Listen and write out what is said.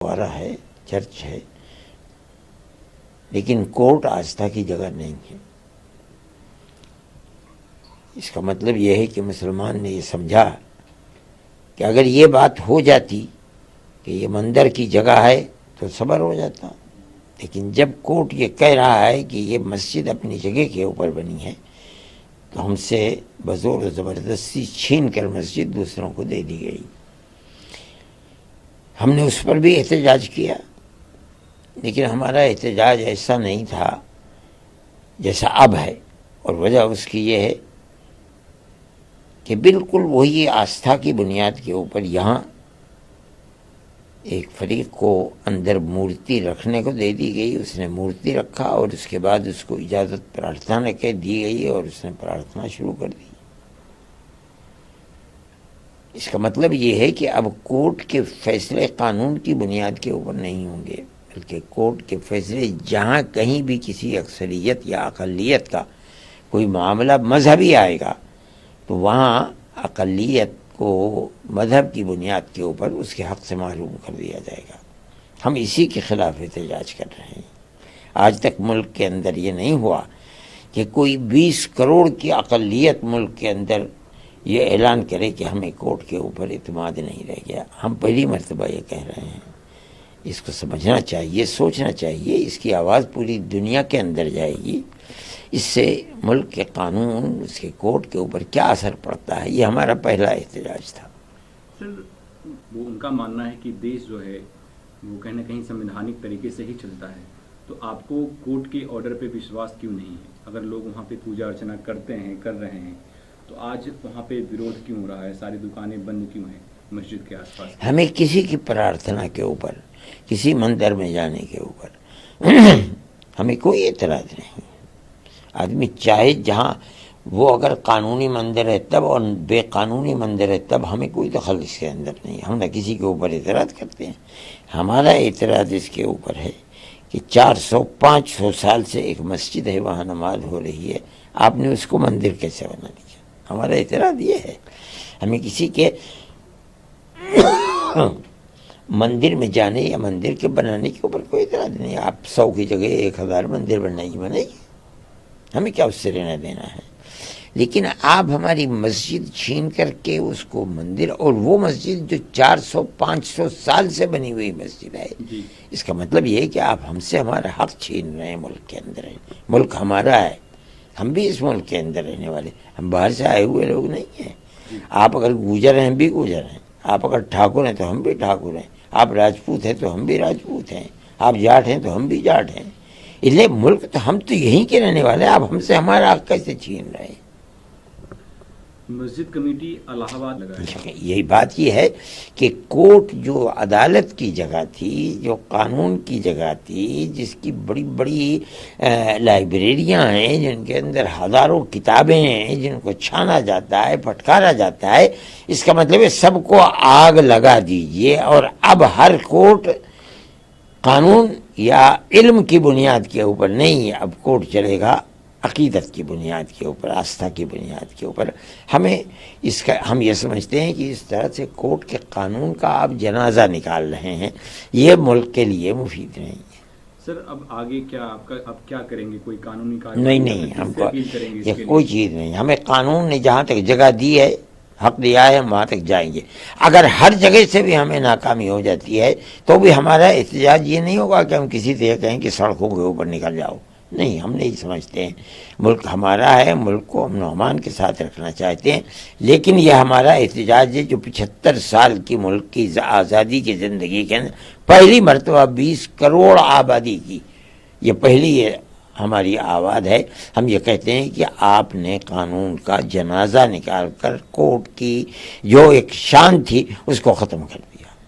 گرودوارا ہے، چرچ ہے، لیکن کورٹ آستھا کی جگہ نہیں ہے۔ اس کا مطلب یہ ہے کہ مسلمان نے یہ سمجھا کہ اگر یہ بات ہو جاتی کہ یہ مندر کی جگہ ہے تو صبر ہو جاتا، لیکن جب کورٹ یہ کہہ رہا ہے کہ یہ مسجد اپنی جگہ کے اوپر بنی ہے تو ہم سے بزور و زبردستی چھین کر مسجد دوسروں کو دے دی گئی۔ ہم نے اس پر بھی احتجاج کیا، لیکن ہمارا احتجاج ایسا نہیں تھا جیسا اب ہے، اور وجہ اس کی یہ ہے کہ بالکل وہی آستھا کی بنیاد کے اوپر یہاں ایک فریق کو اندر مورتی رکھنے کو دے دی گئی، اس نے مورتی رکھا اور اس کے بعد اس کو اجازت پرارتھنا کے دی گئی اور اس نے پرارتھنا شروع کر دی۔ اس کا مطلب یہ ہے کہ اب کورٹ کے فیصلے قانون کی بنیاد کے اوپر نہیں ہوں گے، بلکہ کورٹ کے فیصلے جہاں کہیں بھی کسی اکثریت یا اقلیت کا کوئی معاملہ مذہبی آئے گا تو وہاں اقلیت کو مذہب کی بنیاد کے اوپر اس کے حق سے محروم کر دیا جائے گا۔ ہم اسی کے خلاف احتجاج کر رہے ہیں۔ آج تک ملک کے اندر یہ نہیں ہوا کہ کوئی 20 کروڑ کی اقلیت ملک کے اندر یہ اعلان کرے کہ ہمیں کورٹ کے اوپر اعتماد نہیں رہ گیا۔ ہم پہلی مرتبہ یہ کہہ رہے ہیں۔ اس کو سمجھنا چاہیے، سوچنا چاہیے، اس کی آواز پوری دنیا کے اندر جائے گی۔ اس سے ملک کے قانون، اس کے کورٹ کے اوپر کیا اثر پڑتا ہے، یہ ہمارا پہلا احتجاج تھا۔ سر، وہ ان کا ماننا ہے کہ دیش جو ہے وہ کہیں نہ کہیں سمویدھانک طریقے سے ہی چلتا ہے، تو آپ کو کورٹ کے آرڈر پہ وشواس کیوں نہیں ہے؟ اگر لوگ وہاں پہ پوجا ارچنا کرتے ہیں، کر رہے ہیں، تو آج وہاں پہ ورودھ کیوں ہو رہا ہے؟ ساری دکانیں بند کیوں ہیں مسجد کے آس پاس؟ ہمیں کسی کی پرارتھنا کے اوپر، کسی مندر میں جانے کے اوپر ہمیں کوئی اعتراض نہیں۔ آدمی چاہے جہاں، وہ اگر قانونی مندر ہے تب اور بے قانونی مندر ہے تب ہمیں کوئی دخل اس کے اندر نہیں۔ ہم نہ کسی کے اوپر اعتراض کرتے ہیں۔ ہمارا اعتراض اس کے اوپر ہے کہ 400-500 سال سے ایک مسجد ہے، وہاں نماز ہو رہی ہے، آپ نے اس کو مندر کیسے بنا دیا؟ ہمارا اعتراض یہ ہے۔ ہمیں کسی کے مندر میں جانے یا مندر کے بنانے کے اوپر کوئی اعتراض نہیں۔ آپ 100 کی جگہ 1000 مندر بنائیے، ہمیں کیا اس سے لینا دینا ہے؟ لیکن آپ ہماری مسجد چھین کر کے اس کو مندر، اور وہ مسجد جو 400-500 سال سے بنی ہوئی مسجد ہے، اس کا مطلب یہ ہے کہ آپ ہم سے ہمارا حق چھین رہے ہیں۔ ملک کے اندر ہے، ملک ہمارا ہے، ہم بھی اس ملک کے اندر رہنے والے، ہم باہر سے آئے ہوئے لوگ نہیں ہیں۔ آپ اگر گوجر ہیں، ہم بھی گوجر ہیں، آپ اگر ٹھاکر ہیں تو ہم بھی ٹھاکر ہیں، آپ راجپوت ہیں تو ہم بھی راجپوت ہیں، آپ جاٹ ہیں تو ہم بھی جاٹ ہیں۔ اس لیے ملک تو ہم تو یہیں کے رہنے والے ہیں، آپ ہم سے ہمارا حق کیسے چھین رہے ہیں؟ مسجد کمیٹی الہ آباد لگا، یہی بات یہ ہے کہ کورٹ جو عدالت کی جگہ تھی، جو قانون کی جگہ تھی، جس کی بڑی بڑی لائبریریاں ہیں، جن کے اندر ہزاروں کتابیں ہیں، جن کو چھانا جاتا ہے، پھٹکارا جاتا ہے، اس کا مطلب ہے سب کو آگ لگا دیجئے، اور اب ہر کورٹ قانون یا علم کی بنیاد کے اوپر نہیں، اب کورٹ چلے گا عقیدت کی بنیاد کے اوپر، آستھا کی بنیاد کے اوپر۔ ہم یہ سمجھتے ہیں کہ اس طرح سے کورٹ کے قانون کا آپ جنازہ نکال رہے ہیں، یہ ملک کے لیے مفید نہیں ہے۔ سر، اب آگے کیا اب کیا کریں گے؟ کوئی قانونی کارروائی؟ نہیں، ہم کو یہ کوئی چیز نہیں۔ ہمیں قانون نے جہاں تک جگہ دی ہے، حق دیا ہے، ہم وہاں تک جائیں گے۔ اگر ہر جگہ سے بھی ہمیں ناکامی ہو جاتی ہے تو بھی ہمارا احتجاج یہ نہیں ہوگا کہ ہم کسی سے کہیں کہ سڑکوں کے اوپر نکل جاؤ۔ نہیں، ہم نہیں سمجھتے ہیں۔ ملک ہمارا ہے، ملک کو امن و امان کے ساتھ رکھنا چاہتے ہیں، لیکن یہ ہمارا احتجاج ہے جو 75 سال کی ملک کی آزادی کی زندگی کے اندر پہلی مرتبہ 20 کروڑ آبادی کی یہ پہلی ہماری آواز ہے۔ ہم یہ کہتے ہیں کہ آپ نے قانون کا جنازہ نکال کر کورٹ کی جو ایک شان تھی اس کو ختم کر دیا۔